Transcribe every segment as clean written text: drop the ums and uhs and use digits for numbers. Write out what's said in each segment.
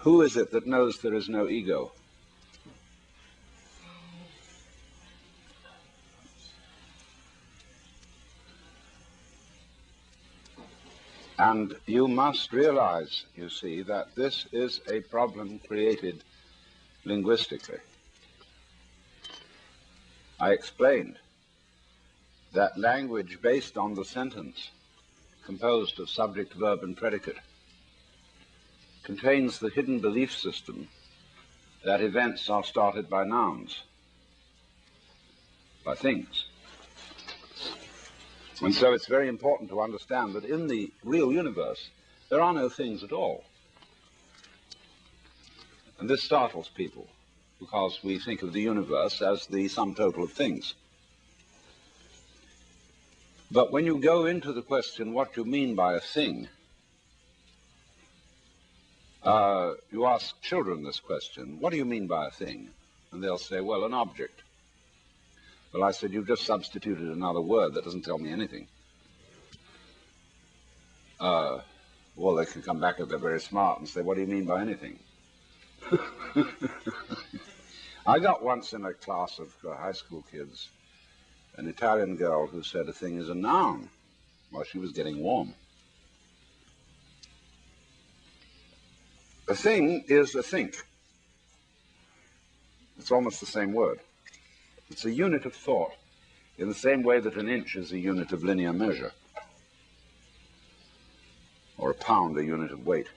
Who is it that knows there is no ego? And you must realize, you see, that this is a problem created linguistically. I explained that language based on the sentence, composed of subject, verb, and predicate, contains the hidden belief system that events are started by nouns, by things. And so it's very important to understand that in the real universe, there are no things at all. And this startles people, because we think of the universe as the sum total of things. But when you go into the question what you mean by a thing, you ask children this question, what do you mean by a thing? And they'll say, well, an object. Well, I said, you've just substituted another word that doesn't tell me anything. Well, they can come back if they're very smart and say, what do you mean by anything? I got once in a class of high school kids an Italian girl who said a thing is a noun. Well, she was getting warm. A thing is a think. It's almost the same word. It's a unit of thought, in the same way that an inch is a unit of linear measure, or a pound a unit of weight.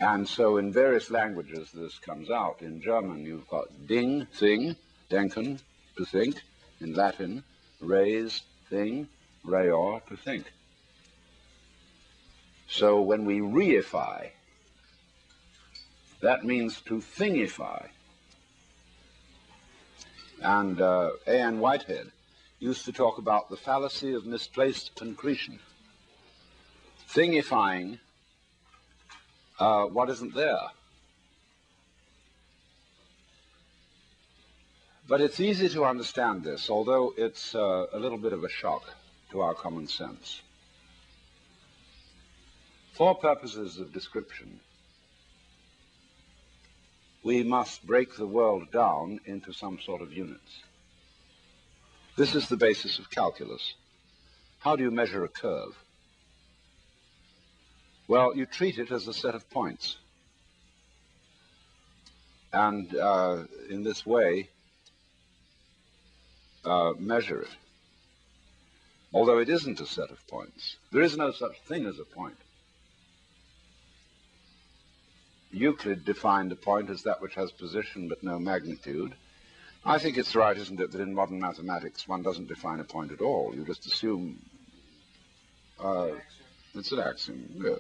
And so in various languages this comes out. In German you've got ding, thing, denken, to think. In Latin, res, thing, reor, to think. So when we reify, that means to thingify. And A.N. Whitehead used to talk about the fallacy of misplaced concretion. Thingifying what isn't there. But it's easy to understand this, although it's a little bit of a shock to our common sense. For purposes of description, we must break the world down into some sort of units. This is the basis of calculus. How do you measure a curve? Well, you treat it as a set of points. And in this way, measure it. Although it isn't a set of points. There is no such thing as a point. Euclid defined a point as that which has position but no magnitude. I think it's right, isn't it, that in modern mathematics one doesn't define a point at all. You just assume it's an axiom. Yeah.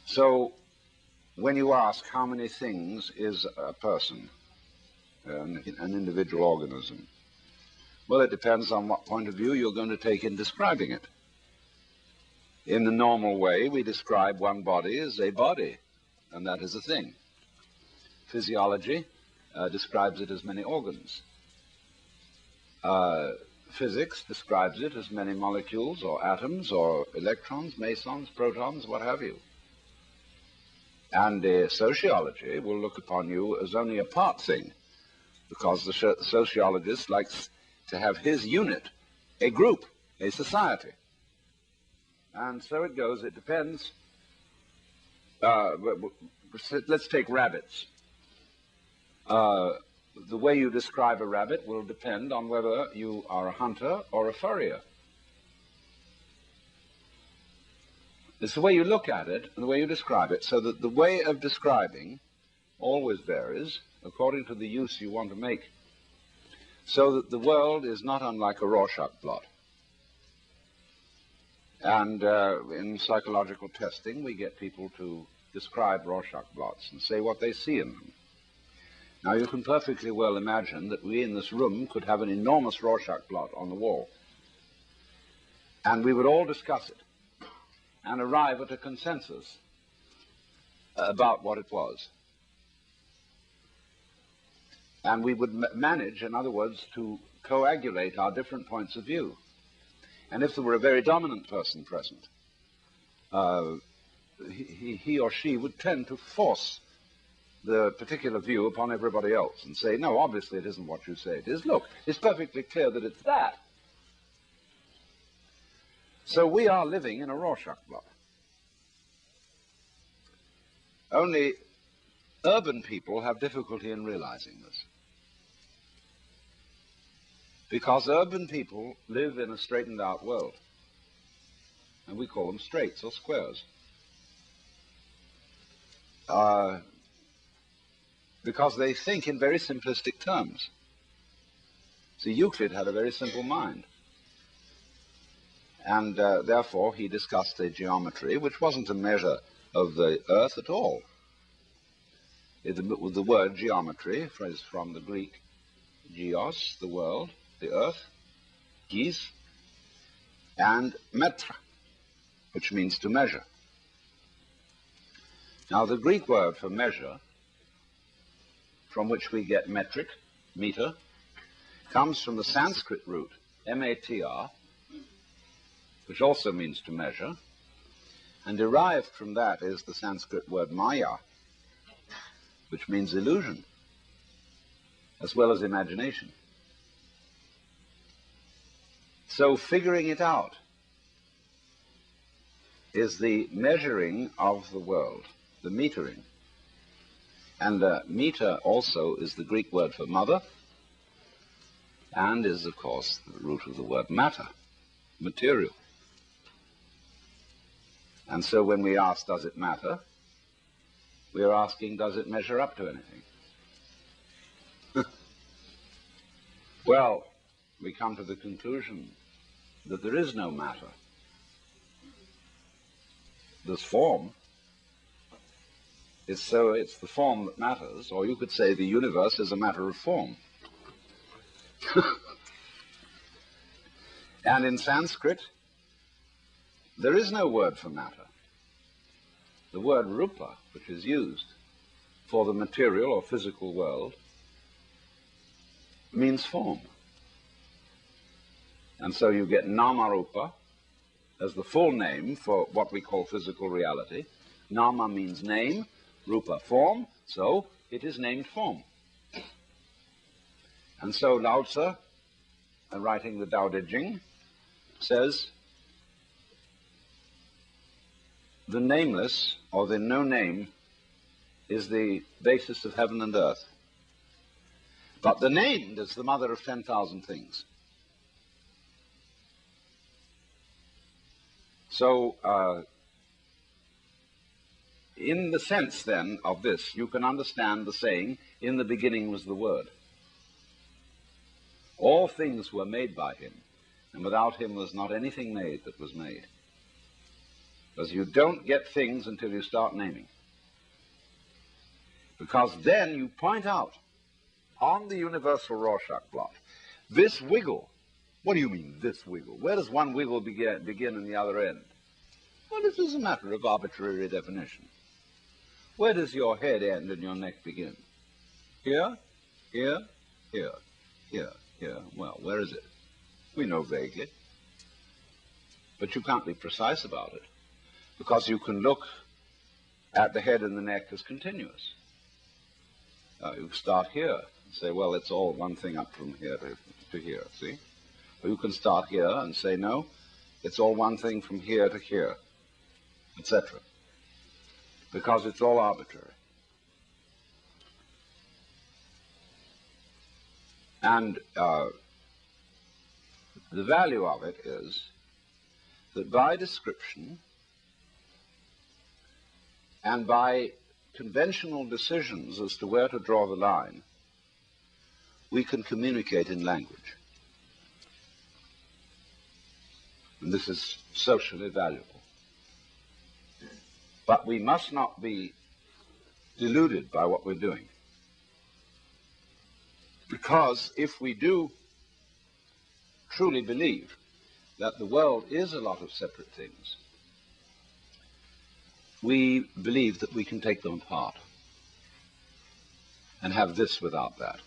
So when you ask how many things is a person, an individual organism, well, it depends on what point of view you're going to take in describing it. In the normal way, we describe one body as a body, and that is a thing. Physiology describes it as many organs. Physics describes it as many molecules or atoms or electrons, mesons, protons, what have you. And sociology will look upon you as only a part thing, because the sociologist likes to have his unit, a group, a society. And so it goes. It depends. Let's take rabbits. The way you describe a rabbit will depend on whether you are a hunter or a furrier. It's the way you look at it and the way you describe it, so that the way of describing always varies according to the use you want to make, so that the world is not unlike a Rorschach blot. And in psychological testing, we get people to describe Rorschach blots and say what they see in them. Now, you can perfectly well imagine that we in this room could have an enormous Rorschach blot on the wall, and we would all discuss it and arrive at a consensus about what it was. And we would manage, in other words, to coagulate our different points of view. And if there were a very dominant person present, he or she would tend to force the particular view upon everybody else and say, no, obviously it isn't what you say it is. Look, it's perfectly clear that it's that. So we are living in a Rorschach blot. Only urban people have difficulty in realizing this, because urban people live in a straightened out world, and we call them straights or squares. Because they think in very simplistic terms. See, Euclid had a very simple mind, and therefore he discussed a geometry which wasn't a measure of the earth at all. The word geometry is from the Greek geos, the world, the earth, gis, and metra, which means to measure. Now, the Greek word for measure, from which we get metric, meter, comes from the Sanskrit root, M-A-T-R, which also means to measure, and derived from that is the Sanskrit word maya, which means illusion, as well as imagination. So figuring it out is the measuring of the world, the metering. And meter also is the Greek word for mother, and is, of course, the root of the word matter, material. And so when we ask, does it matter, we are asking, does it measure up to anything? Well, we come to the conclusion that there is no matter. There's form. It's the form that matters, or you could say the universe is a matter of form. And in Sanskrit, there is no word for matter. The word rupa, which is used for the material or physical world, means form. And so you get Namarupa as the full name for what we call physical reality. Nama means name, Rupa form, so it is named form. And so Lao Tzu, writing the Tao Te Ching, says, the nameless, or the no name, is the basis of heaven and earth. But the named is the mother of 10,000 things. So, in the sense, then, of this, you can understand the saying, in the beginning was the Word. All things were made by him, and without him was not anything made that was made. Because you don't get things until you start naming. Because then you point out on the universal Rorschach blot, this wiggle. What do you mean, this wiggle? Where does one wiggle begin and the other end? Well, this is a matter of arbitrary definition. Where does your head end and your neck begin? Here, here, here, here, here. Well, where is it? We know vaguely. But you can't be precise about it, because you can look at the head and the neck as continuous. You start here and say, well, it's all one thing up from here to here, see? Or you can start here and say, no, it's all one thing from here to here, etc. Because it's all arbitrary. And the value of it is that by description and by conventional decisions as to where to draw the line, we can communicate in language. And this is socially valuable. But we must not be deluded by what we're doing. Because if we do truly believe that the world is a lot of separate things, we believe that we can take them apart and have this without that.